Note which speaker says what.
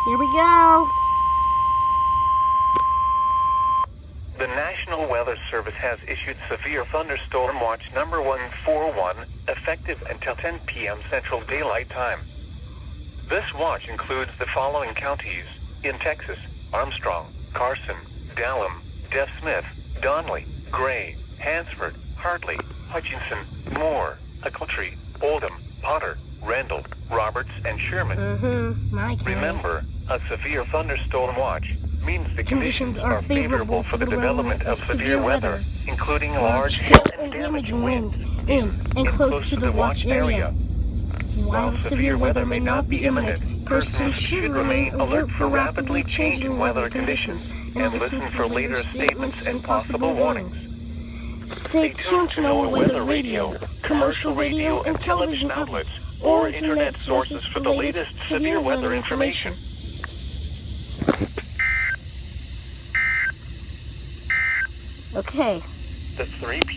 Speaker 1: Here we go.
Speaker 2: The National Weather Service has issued Severe Thunderstorm Watch number 141, effective until 10 p.m. Central Daylight Time. This watch includes the following counties in Texas: Armstrong, Carson, Dallam, Deaf Smith, Donley, Gray, Hansford, Hartley, Hutchinson, Moore, Autry, Oldham, Potter, Randall, Roberts, and Sherman.
Speaker 1: My county.
Speaker 2: Remember, a severe thunderstorm watch means the conditions are favorable for the development of severe weather, including large hail and damaging winds in and close to the watch area.
Speaker 1: While severe weather may not be imminent, persons should remain alert for rapidly changing weather conditions and listen for later statements and possible warnings. Stay tuned to know weather radio, commercial radio and television outlets, or internet sources for the latest severe weather information. Okay.
Speaker 2: The 3 p.m.